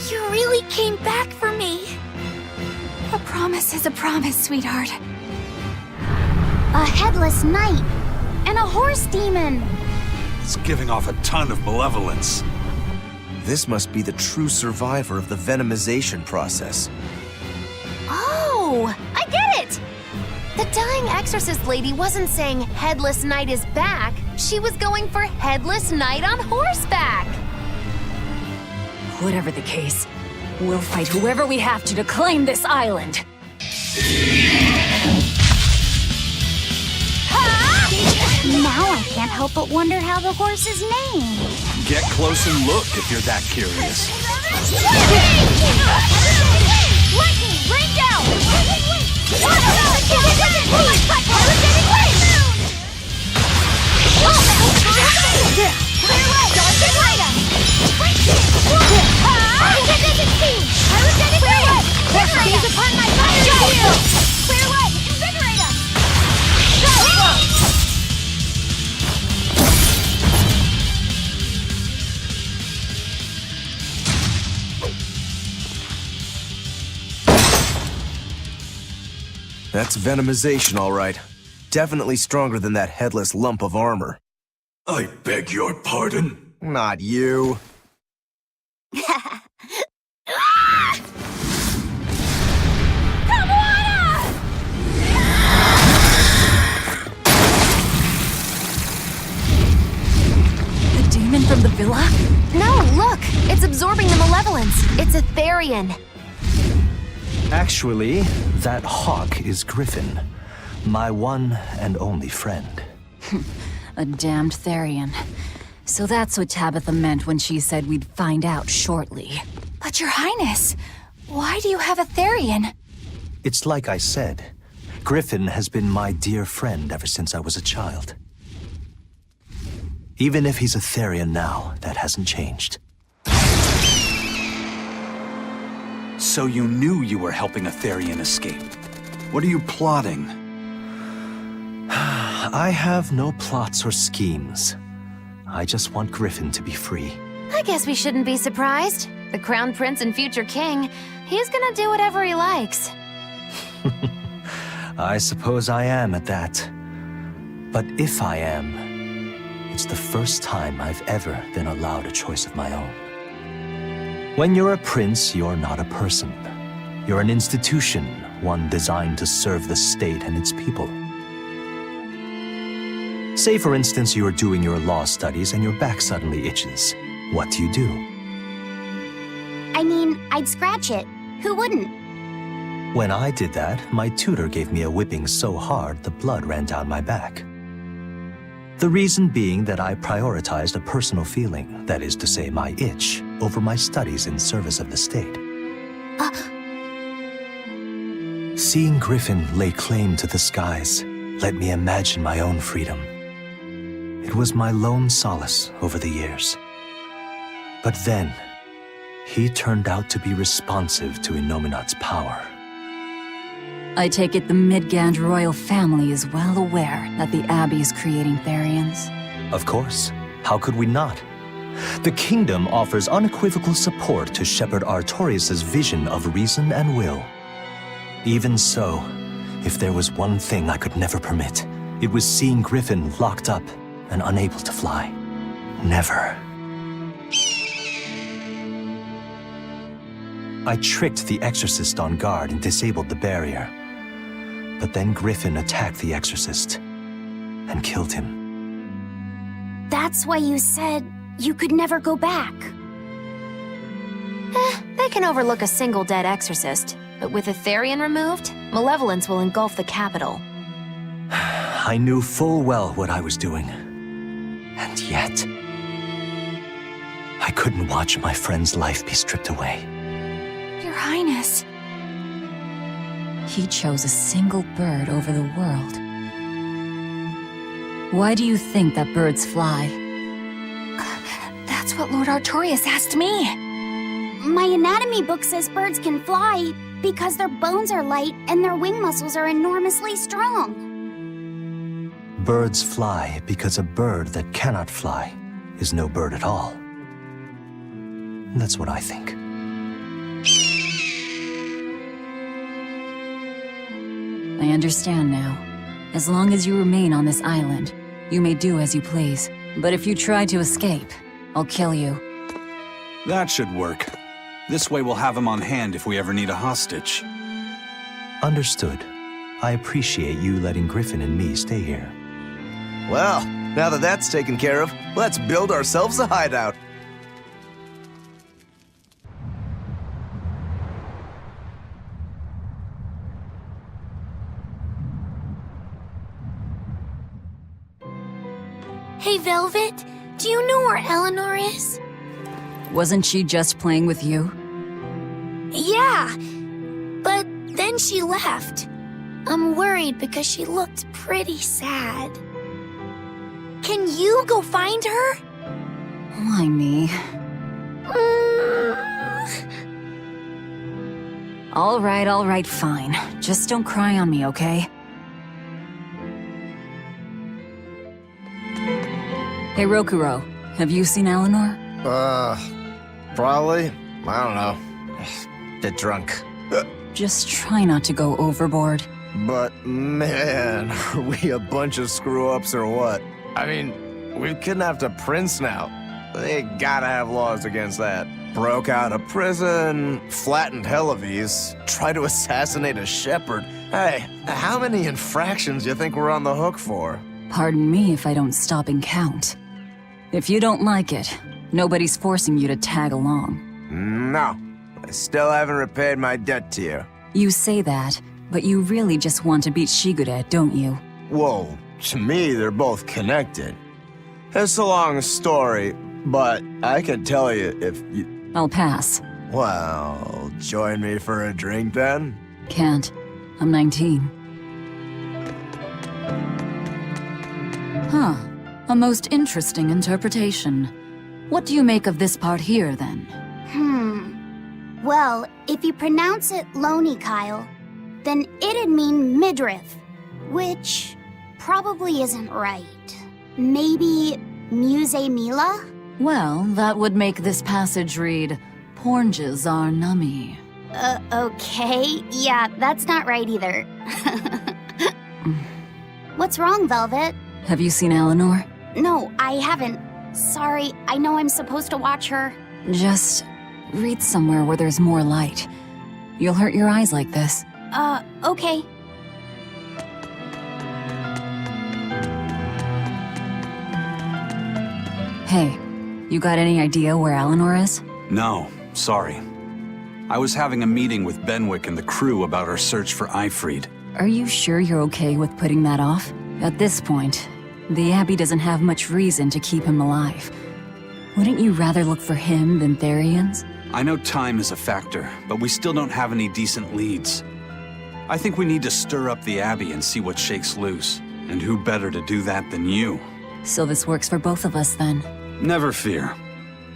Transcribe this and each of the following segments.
You really came back for me. A promise is a promise, sweetheart. A headless knight and a horse demon. It's giving off a ton of malevolence. This must be the true survivor of the venomization process. Oh, I get it! The dying exorcist lady wasn't saying Headless Knight is back. She was going for Headless Knight on horseback. Whatever the case, we'll fight whoever we have to claim this island. Now I can't help but wonder how the horse is named. Get close and look if you're that curious. Lightning, rain down! That's venomization, all right. Definitely stronger than that headless lump of armor. I beg your pardon? Not you. The demon from the villa? No, look! It's absorbing the malevolence. It's a Therian. Actually, that hawk is Griffin, my one and only friend. A damned Therian. So that's what Tabitha meant when she said we'd find out shortly. But your highness, why do you have a Therian? It's like I said, Griffin has been my dear friend ever since I was a child. Even if he's a Therian now, that hasn't changed. So you knew you were helping a Therian escape. What are you plotting? I have no plots or schemes. I just want Griffin to be free. I guess we shouldn't be surprised. The Crown Prince and future king, he's gonna do whatever he likes. I suppose I am at that. But if I am, it's the first time I've ever been allowed a choice of my own. When you're a prince, you're not a person. You're an institution, one designed to serve the state and its people. Say, for instance, you're doing your law studies and your back suddenly itches. What do you do? I mean, I'd scratch it. Who wouldn't? When I did that, my tutor gave me a whipping so hard the blood ran down my back. The reason being that I prioritized a personal feeling, that is to say, my itch, over my studies in service of the state. Seeing Griffin lay claim to the skies let me imagine my own freedom. It was my lone solace over the years. But then, he turned out to be responsive to Innominat's power. I take it the Midgand royal family is well aware that the Abbey is creating Therians. Of course. How could we not? The kingdom offers unequivocal support to Shepherd Artorius' vision of reason and will. Even so, if there was one thing I could never permit, it was seeing Griffin locked up and unable to fly. Never. I tricked the exorcist on guard and disabled the barrier. But then Griffin attacked the exorcist and killed him. That's why you said you could never go back. They can overlook a single dead exorcist, but with a Therian removed, malevolence will engulf the capital. I knew full well what I was doing. And yet, I couldn't watch my friend's life be stripped away. Your Highness. He chose a single bird over the world. Why do you think that birds fly? That's what Lord Artorius asked me. My anatomy book says birds can fly because their bones are light and their wing muscles are enormously strong. Birds fly because a bird that cannot fly is no bird at all. That's what I think. understand now. As long as you remain on this island, you may do as you please. But if you try to escape, I'll kill you. That should work. This way we'll have him on hand if we ever need a hostage. Understood. I appreciate you letting Griffin and me stay here. Well, now that that's taken care of, let's build ourselves a hideout. Hey, Velvet, do you know where Eleanor is? Wasn't she just playing with you? Yeah, but then she left. I'm worried because she looked pretty sad. Can you go find her? Why me? All right, fine. Just don't cry on me, okay? Hey, Rokuro, have you seen Eleanor? Probably. I don't know. Bit drunk. Just try not to go overboard. But man, are we a bunch of screw-ups or what? I mean, we've kidnapped a prince now. They gotta have laws against that. Broke out of prison, flattened Helives, tried to assassinate a shepherd. Hey, how many infractions do you think we're on the hook for? Pardon me if I don't stop and count. If you don't like it, nobody's forcing you to tag along. No, I still haven't repaid my debt to you. You say that, but you really just want to beat Shigure, don't you? Whoa, to me, they're both connected. It's a long story, but I can tell you if you... I'll pass. Well, join me for a drink then? Can't. I'm 19. Huh. A most interesting interpretation. What do you make of this part here, then? Well, if you pronounce it Loney Kyle, then it'd mean midriff, which probably isn't right. Maybe Muse Mila? Well, that would make this passage read, Pornges are nummy. Okay. Yeah, that's not right either. What's wrong, Velvet? Have you seen Eleanor? No, I haven't. Sorry, I know I'm supposed to watch her. Just read somewhere where there's more light. You'll hurt your eyes like this. Okay. Hey, you got any idea where Eleanor is? No, sorry. I was having a meeting with Benwick and the crew about our search for Ifrid. Are you sure you're okay with putting that off? At this point, the Abbey doesn't have much reason to keep him alive. Wouldn't you rather look for him than Therians? I know time is a factor, but we still don't have any decent leads. I think we need to stir up the Abbey and see what shakes loose. And who better to do that than you? So this works for both of us, then. Never fear.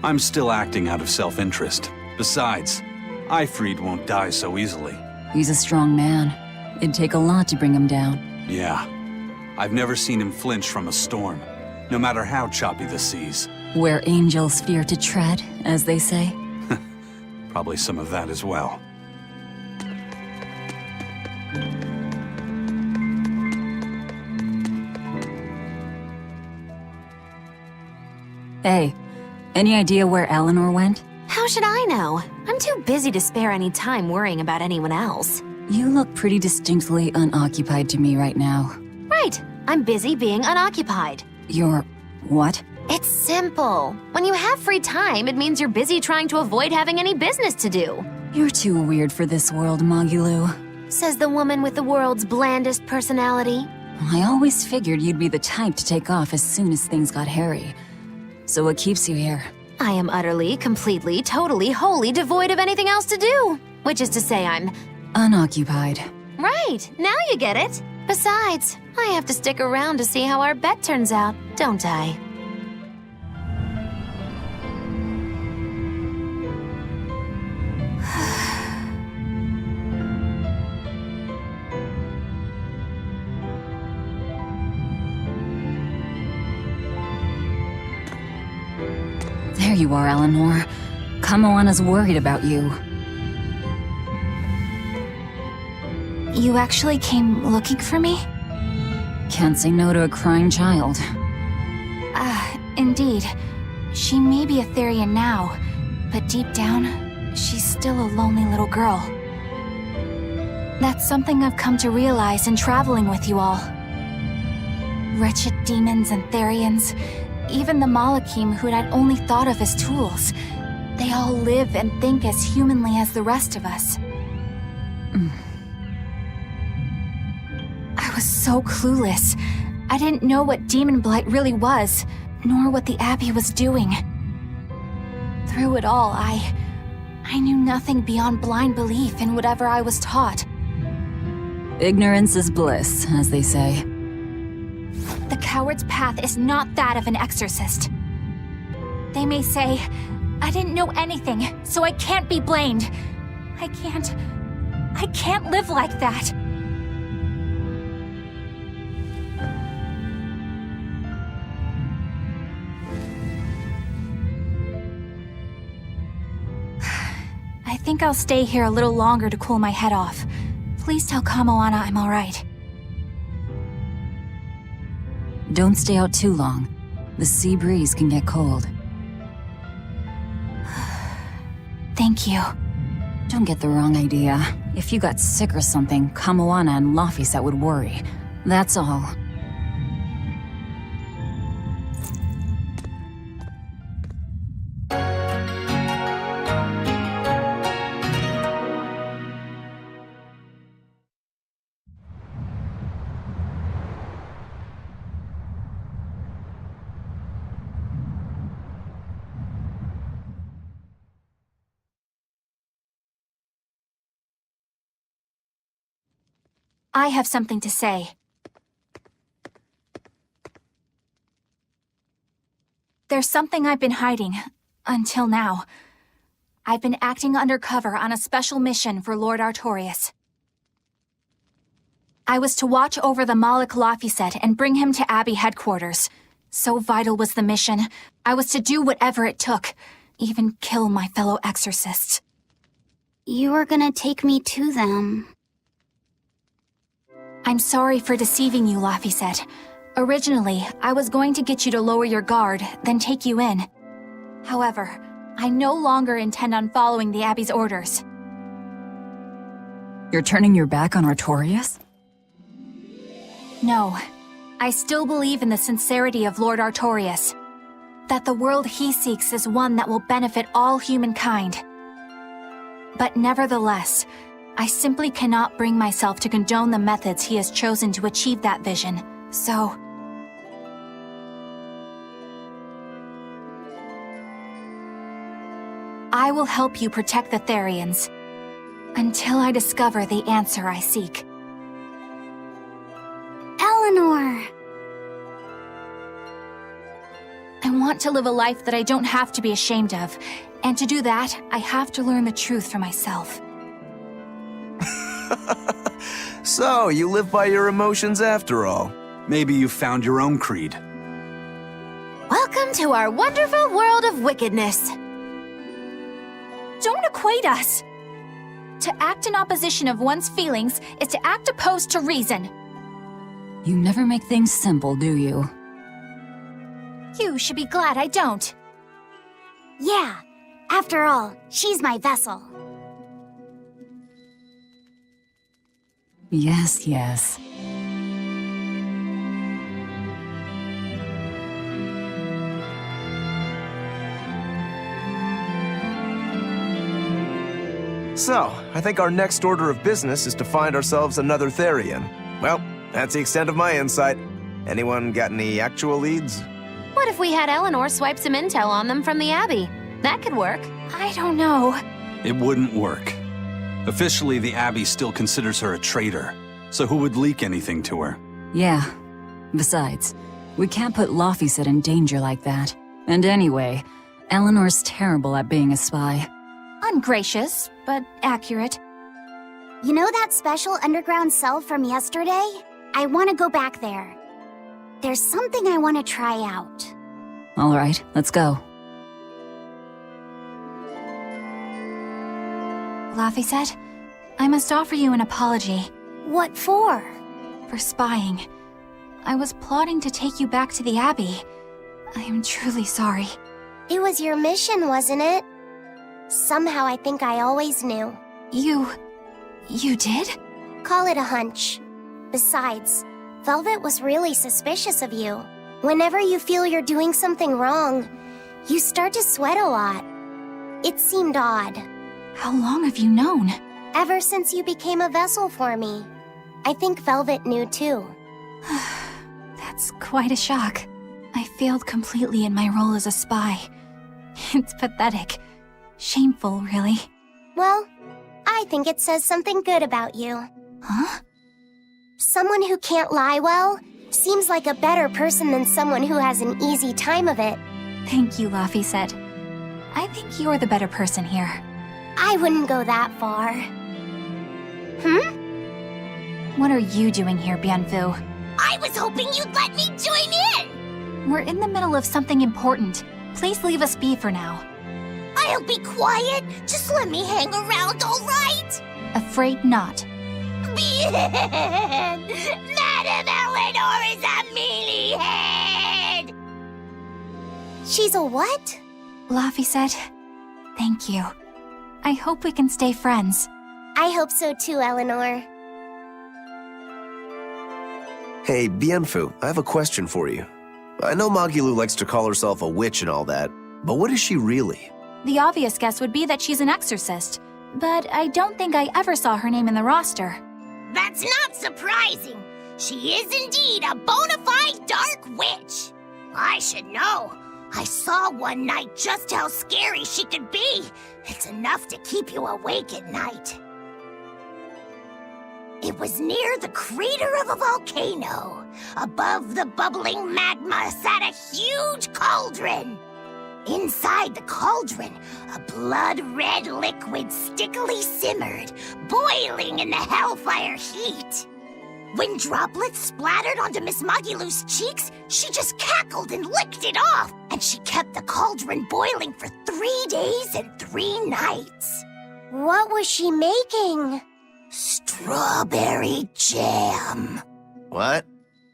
I'm still acting out of self-interest. Besides, Ifrid won't die so easily. He's a strong man. It'd take a lot to bring him down. Yeah. I've never seen him flinch from a storm, no matter how choppy the seas. Where angels fear to tread, as they say. Probably some of that as well. Hey, any idea where Eleanor went? How should I know? I'm too busy to spare any time worrying about anyone else. You look pretty distinctly unoccupied to me right now. Right. I'm busy being unoccupied. You're... what? It's simple. When you have free time, it means you're busy trying to avoid having any business to do. You're too weird for this world, Mahi Lou. Says the woman with the world's blandest personality. I always figured you'd be the type to take off as soon as things got hairy. So what keeps you here? I am utterly, completely, totally, wholly devoid of anything else to do. Which is to say I'm... unoccupied. Right, now you get it. Besides, I have to stick around to see how our bet turns out, don't I? There you are, Eleanor. Kamoana's worried about you. You actually came looking for me? Can't say no to a crying child. Indeed. She may be a Therian now, but deep down, she's still a lonely little girl. That's something I've come to realize in traveling with you all. Wretched demons and Therians, even the Malachim who I'd only thought of as tools, they all live and think as humanly as the rest of us. I was so clueless. I didn't know what demon blight really was, nor what the Abbey was doing. Through it all, I knew nothing beyond blind belief in whatever I was taught. Ignorance is bliss, as they say. The coward's path is not that of an exorcist. They may say, I didn't know anything, so I can't be blamed. I can't live like that. I think I'll stay here a little longer to cool my head off. Please tell Kamoana I'm alright. Don't stay out too long. The sea breeze can get cold. Thank you. Don't get the wrong idea. If you got sick or something, Kamoana and Laphicet would worry. That's all. I have something to say. There's something I've been hiding, until now. I've been acting undercover on a special mission for Lord Artorias. I was to watch over the Malak Laphicet and bring him to Abbey headquarters. So vital was the mission, I was to do whatever it took, even kill my fellow exorcists. You were gonna take me to them. I'm sorry for deceiving you, Laphicet. Originally, I was going to get you to lower your guard, then take you in. However, I no longer intend on following the Abbey's orders. You're turning your back on Artorias? No. I still believe in the sincerity of Lord Artorias. That the world he seeks is one that will benefit all humankind. But nevertheless, I simply cannot bring myself to condone the methods he has chosen to achieve that vision, so... I will help you protect the Therians, until I discover the answer I seek. Eleanor! I want to live a life that I don't have to be ashamed of, and to do that, I have to learn the truth for myself. So, you live by your emotions after all. Maybe you found your own creed. Welcome to our wonderful world of wickedness. Don't equate us! To act in opposition of one's feelings is to act opposed to reason. You never make things simple, do you? You should be glad I don't. Yeah, after all, she's my vessel. Yes, yes. So, I think our next order of business is to find ourselves another Therian. Well, that's the extent of my insight. Anyone got any actual leads? What if we had Eleanor swipe some intel on them from the Abbey? That could work. I don't know. It wouldn't work. Officially, the Abbey still considers her a traitor. So who would leak anything to her? Yeah. Besides, we can't put Laphicet in danger like that. And anyway, Eleanor's terrible at being a spy. Ungracious, but accurate. You know that special underground cell from yesterday? I want to go back there. There's something I want to try out. All right, let's go. Laphicet, I must offer you an apology. What for? For spying. I was plotting to take you back to the Abbey. I am truly sorry. It was your mission, wasn't it? Somehow I think I always knew. You did? Call it a hunch. Besides, Velvet was really suspicious of you. Whenever you feel you're doing something wrong, you start to sweat a lot. It seemed odd. How long have you known? Ever since you became a vessel for me. I think Velvet knew too. That's quite a shock. I failed completely in my role as a spy. It's pathetic. Shameful, really. Well, I think it says something good about you. Huh? Someone who can't lie well seems like a better person than someone who has an easy time of it. Thank you, Laphicet. I think you're the better person here. I wouldn't go that far. What are you doing here, Bienfu? I was hoping you'd let me join in! We're in the middle of something important. Please leave us be for now. I'll be quiet. Just let me hang around, all right? Afraid not. Bien! Madame Eleanor is a mealyhead! She's a what? Laphicet, thank you. I hope we can stay friends. I hope so too, Eleanor. Hey, Bienfu, I have a question for you. I know Mahi Lou likes to call herself a witch and all that, but what is she really? The obvious guess would be that she's an exorcist, but I don't think I ever saw her name in the roster. That's not surprising. She is indeed a bona fide dark witch. I should know. I saw one night just how scary she could be. It's enough to keep you awake at night. It was near the crater of a volcano. Above the bubbling magma sat a huge cauldron. Inside the cauldron, a blood-red liquid stickily simmered, boiling in the hellfire heat. When droplets splattered onto Miss Mahi Lou's cheeks, she just cackled and licked it off, and she kept the cauldron boiling for 3 days and 3 nights. What was she making? Strawberry jam. What?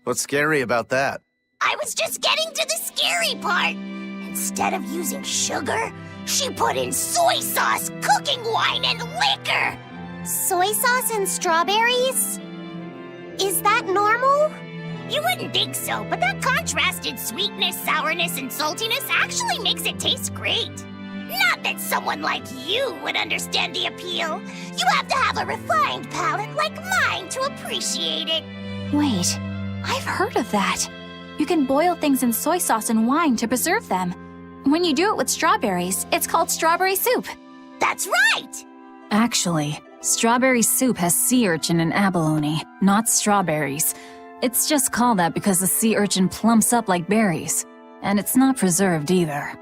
What's scary about that? I was just getting to the scary part. Instead of using sugar, she put in soy sauce, cooking wine, and liquor. Soy sauce and strawberries? Is that normal? You wouldn't think so, but that contrasted sweetness, sourness, and saltiness actually makes it taste great. Not that someone like you would understand the appeal. You have to have a refined palate like mine to appreciate it. Wait, I've heard of that. You can boil things in soy sauce and wine to preserve them. When you do it with strawberries, it's called strawberry soup. That's right! Actually, strawberry soup has sea urchin and abalone, not strawberries. It's just called that because the sea urchin plumps up like berries. And it's not preserved either.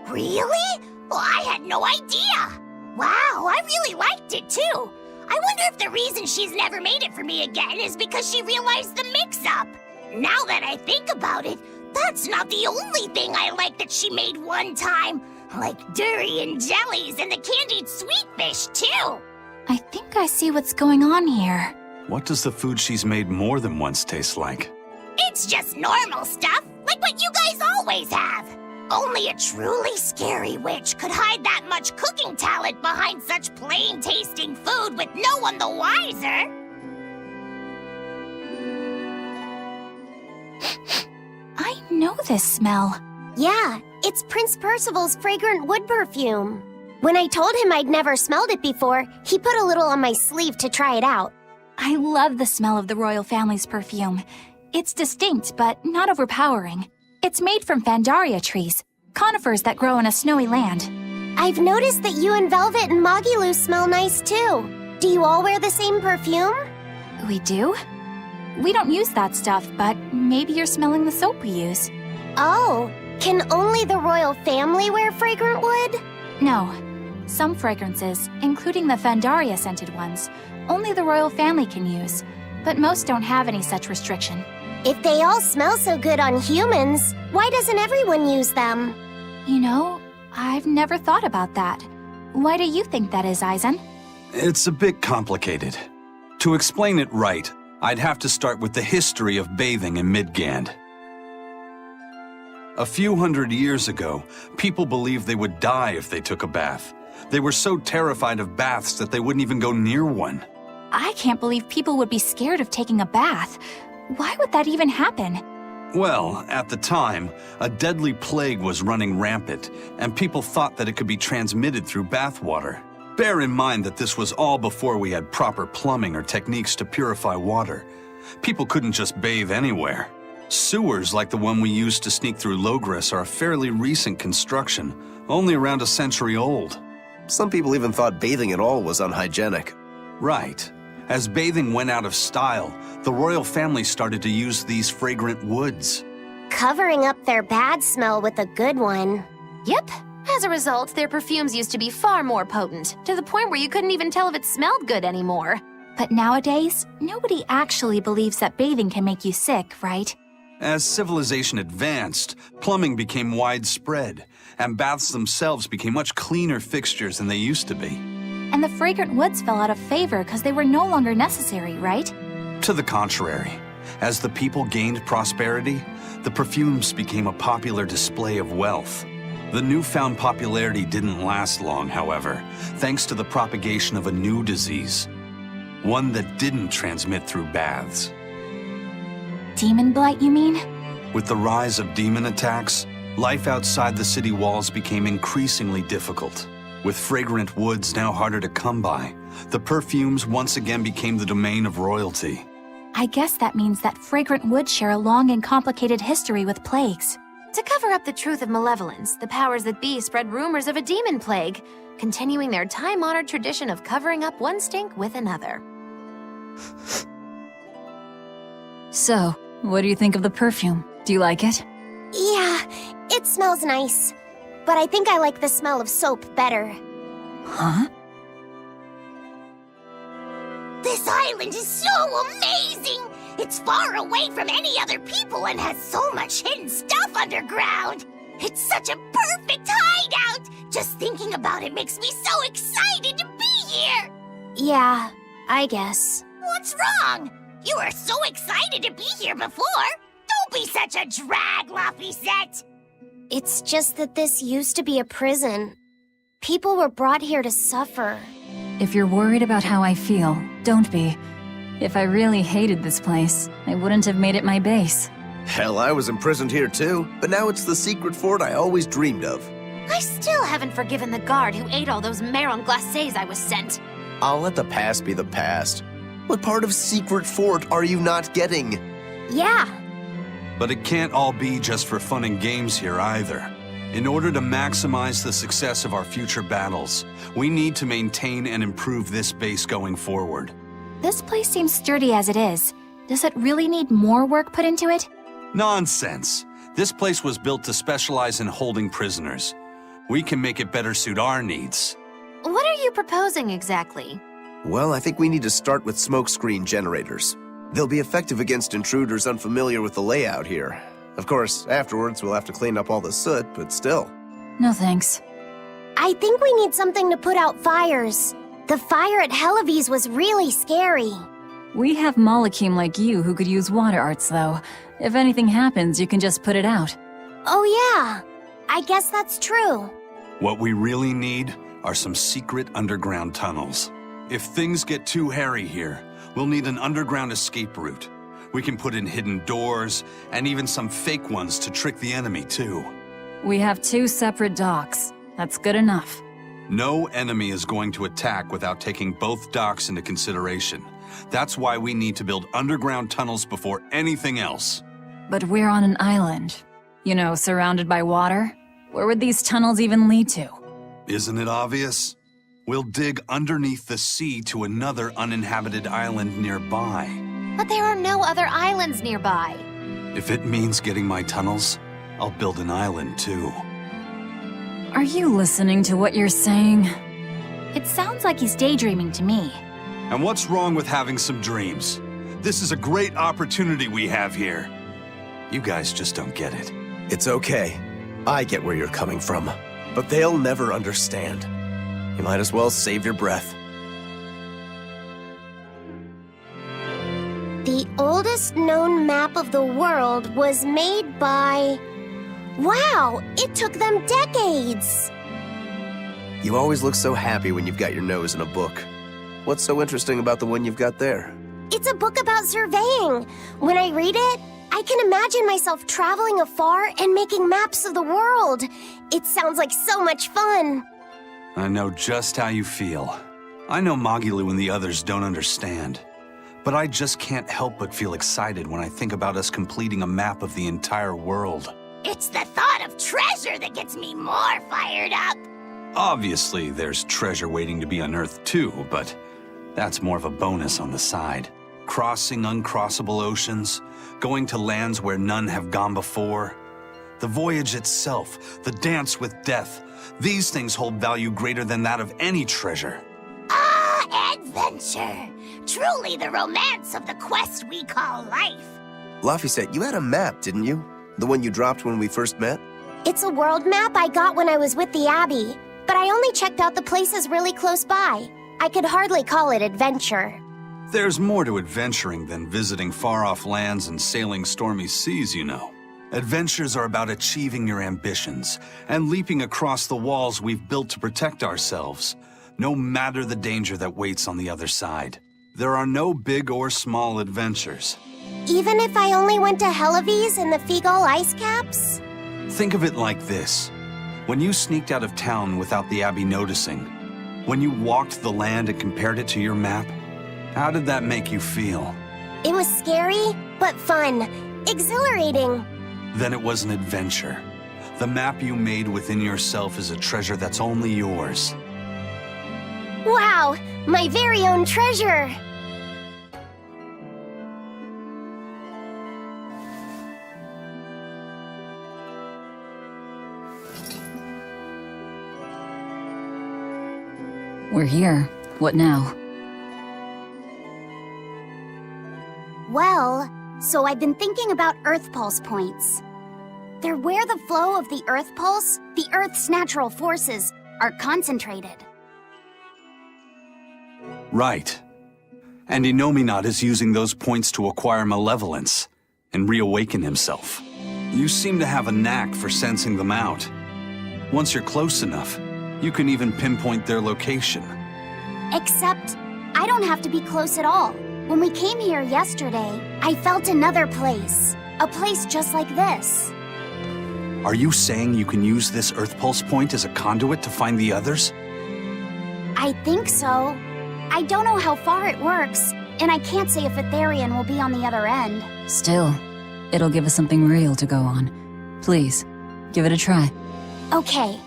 Really? Well, I had no idea. Wow, I really liked it too. I wonder if the reason she's never made it for me again is because she realized the mix-up. Now that I think about it, that's not the only thing I like that she made one time. Like durian jellies and the candied sweet fish too. I think I see what's going on here. What does the food she's made more than once taste like? It's just normal stuff, like what you guys always have. Only a truly scary witch could hide that much cooking talent behind such plain-tasting food with no one the wiser. I know this smell. Yeah, it's Prince Percival's fragrant wood perfume. When I told him I'd never smelled it before, he put a little on my sleeve to try it out. I love the smell of the royal family's perfume. It's distinct, but not overpowering. It's made from Fandaria trees, conifers that grow in a snowy land. I've noticed that you and Velvet and Mahi Lou smell nice too. Do you all wear the same perfume? We do? We don't use that stuff, but maybe you're smelling the soap we use. Oh, can only the royal family wear fragrant wood? No. Some fragrances, including the Fandaria scented ones, only the royal family can use, but most don't have any such restriction. If they all smell so good on humans, why doesn't everyone use them? You know, I've never thought about that. Why do you think that is, Aizen? It's a bit complicated. To explain it right, I'd have to start with the history of bathing in Midgand. A few hundred years ago, people believed they would die if they took a bath. They were so terrified of baths that they wouldn't even go near one. I can't believe people would be scared of taking a bath. Why would that even happen? Well, at the time, a deadly plague was running rampant, and people thought that it could be transmitted through bathwater. Bear in mind that this was all before we had proper plumbing or techniques to purify water. People couldn't just bathe anywhere. Sewers like the one we used to sneak through Logres are a fairly recent construction, only around a century old. Some people even thought bathing at all was unhygienic. Right. As bathing went out of style, the royal family started to use these fragrant woods. Covering up their bad smell with a good one. Yep. As a result, their perfumes used to be far more potent, to the point where you couldn't even tell if it smelled good anymore. But nowadays, nobody actually believes that bathing can make you sick, right? As civilization advanced, plumbing became widespread, and baths themselves became much cleaner fixtures than they used to be. And the fragrant woods fell out of favor because they were no longer necessary, right? To the contrary, as the people gained prosperity, the perfumes became a popular display of wealth. The newfound popularity didn't last long, however, thanks to the propagation of a new disease. One that didn't transmit through baths. Demon blight, you mean? With the rise of demon attacks, life outside the city walls became increasingly difficult. With fragrant woods now harder to come by, the perfumes once again became the domain of royalty. I guess that means that fragrant woods share a long and complicated history with plagues. To cover up the truth of malevolence, the powers that be spread rumors of a demon plague, continuing their time-honored tradition of covering up one stink with another. So, what do you think of the perfume? Do you like it? Yeah, it smells nice. But I think I like the smell of soap better. Huh? This island is so amazing! It's far away from any other people and has so much hidden stuff underground! It's such a perfect hideout! Just thinking about it makes me so excited to be here! Yeah, I guess. What's wrong? You were so excited to be here before! Don't be such a drag, Laphicet! It's just that this used to be a prison. People were brought here to suffer. If you're worried about how I feel, don't be. If I really hated this place, I wouldn't have made it my base. Hell, I was imprisoned here too, but now it's the secret fort I always dreamed of. I still haven't forgiven the guard who ate all those marron glacés I was sent. I'll let the past be the past. What part of secret fort are you not getting? Yeah, But it can't all be just for fun and games here either. In order to maximize the success of our future battles, we need to maintain and improve this base going forward. This place seems sturdy as it is. Does it really need more work put into it? Nonsense! This place was built to specialize in holding prisoners. We can make it better suit our needs. What are you proposing exactly? Well, I think we need to start with smokescreen generators. They'll be effective against intruders unfamiliar with the layout here. Of course, afterwards we'll have to clean up all the soot, but still. No thanks. I think we need something to put out fires. The fire at Helavi's was really scary. We have Malakim like you who could use water arts, though. If anything happens, you can just put it out. Oh yeah, I guess that's true. What we really need are some secret underground tunnels. If things get too hairy here, we'll need an underground escape route. We can put in hidden doors, and even some fake ones to trick the enemy, too. We have 2 separate docks. That's good enough. No enemy is going to attack without taking both docks into consideration. That's why we need to build underground tunnels before anything else. But we're on an island. You know, surrounded by water. Where would these tunnels even lead to? Isn't it obvious? We'll dig underneath the sea to another uninhabited island nearby. But there are no other islands nearby. If it means getting my tunnels, I'll build an island too. Are you listening to what you're saying? It sounds like he's daydreaming to me. And what's wrong with having some dreams? This is a great opportunity we have here. You guys just don't get it. It's okay. I get where you're coming from. But they'll never understand. You might as well save your breath. The oldest known map of the world was made by... Wow, it took them decades! You always look so happy when you've got your nose in a book. What's so interesting about the one you've got there? It's a book about surveying. When I read it, I can imagine myself traveling afar and making maps of the world. It sounds like so much fun. I know just how you feel. I know Mahi Lou and the others don't understand. But I just can't help but feel excited when I think about us completing a map of the entire world. It's the thought of treasure that gets me more fired up. Obviously, there's treasure waiting to be unearthed too, but that's more of a bonus on the side. Crossing uncrossable oceans, going to lands where none have gone before. The voyage itself, the dance with death, these things hold value greater than that of any treasure. Ah, adventure! Truly the romance of the quest we call life. Laphicet, you had a map, didn't you? The one you dropped when we first met? It's a world map I got when I was with the Abbey, but I only checked out the places really close by. I could hardly call it adventure. There's more to adventuring than visiting far-off lands and sailing stormy seas, you know. Adventures are about achieving your ambitions and leaping across the walls we've built to protect ourselves, no matter the danger that waits on the other side. There are no big or small adventures. Even if I only went to Helavies and the Feagull ice caps? Think of it like this. When you sneaked out of town without the Abbey noticing, when you walked the land and compared it to your map, how did that make you feel? It was scary, but fun. Exhilarating. Then it was an adventure. The map you made within yourself is a treasure that's only yours. Wow, my very own treasure! We're here. What now? Well, so I've been thinking about Earth Pulse points. They're where the flow of the Earth Pulse, the Earth's natural forces, are concentrated. Right. And Inominat is using those points to acquire malevolence and reawaken himself. You seem to have a knack for sensing them out. Once you're close enough, you can even pinpoint their location. Except, I don't have to be close at all. When we came here yesterday, I felt another place. A place just like this. Are you saying you can use this Earth Pulse point as a conduit to find the others? I think so. I don't know how far it works, and I can't say if Etherian will be on the other end. Still, it'll give us something real to go on. Please, give it a try. Okay.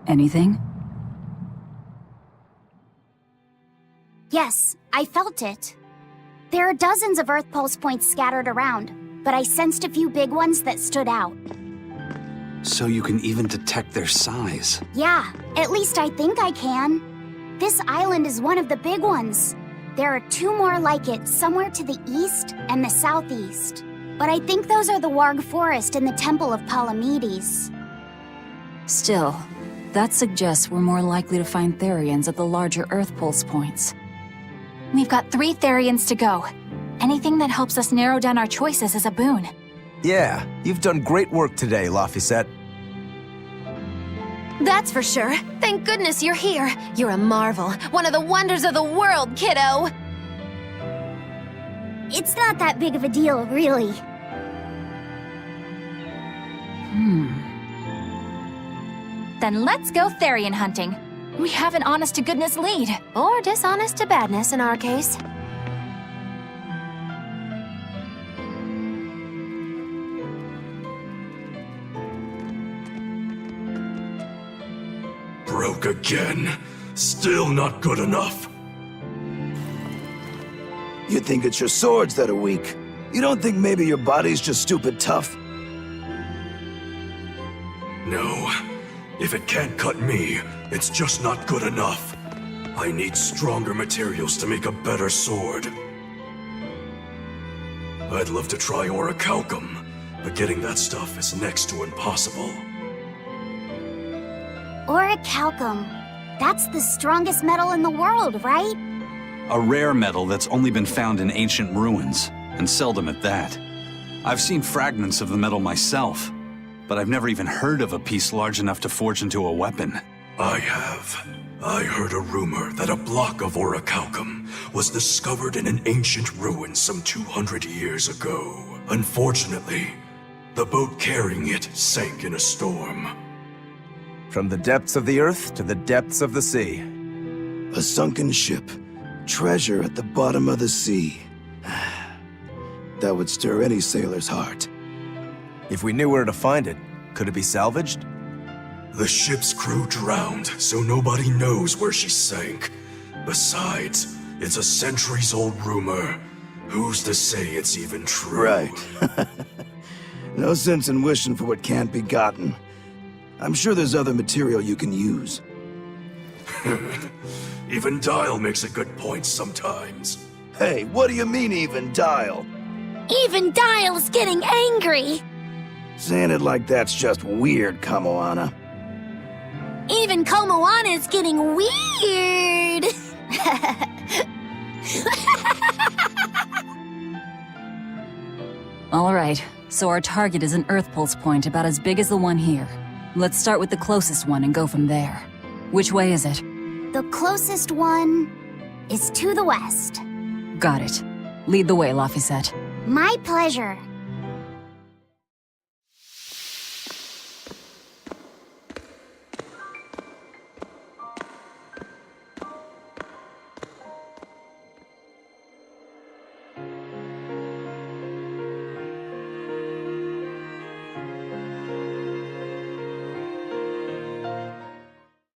Anything? Yes, I felt it. There are dozens of Earth Pulse points scattered around, but I sensed a few big ones that stood out. So you can even detect their size. Yeah, at least I think I can. This island is one of the big ones. There are two more like it somewhere to the east and the southeast. But I think those are the Warg Forest and the Temple of Palamedes. Still, that suggests we're more likely to find Therians at the larger Earth Pulse points. We've got 3 Therians to go. Anything that helps us narrow down our choices is a boon. Yeah, you've done great work today, Laphicet. That's for sure. Thank goodness you're here. You're a marvel. One of the wonders of the world, kiddo. It's not that big of a deal, really. Then let's go Therian hunting. We have an honest-to-goodness lead. Or dishonest to badness in our case. Broke again. Still not good enough. You think it's your swords that are weak? You don't think maybe your body's just stupid tough? No. If it can't cut me, it's just not good enough. I need stronger materials to make a better sword. I'd love to try orichalcum, but getting that stuff is next to impossible. Orichalcum. That's the strongest metal in the world, right? A rare metal that's only been found in ancient ruins, and seldom at that. I've seen fragments of the metal myself, but I've never even heard of a piece large enough to forge into a weapon. I have. I heard a rumor that a block of orichalcum was discovered in an ancient ruin some 200 years ago. Unfortunately, the boat carrying it sank in a storm. From the depths of the earth to the depths of the sea. A sunken ship. Treasure at the bottom of the sea. That would stir any sailor's heart. If we knew where to find it, could it be salvaged? The ship's crew drowned, so nobody knows where she sank. Besides, it's a centuries-old rumor. Who's to say it's even true? Right. No sense in wishing for what can't be gotten. I'm sure there's other material you can use. Even Dial makes a good point sometimes. Hey, what do you mean, even Dial? Even Dial's getting angry. Saying it like that's just weird, Kamoana. Even Komoana's getting weird. All right, so our target is an Earth Pulse point about as big as the one here. Let's start with the closest one and go from there. Which way is it? The closest one is to the west. Got it. Lead the way, Laphicet. My pleasure.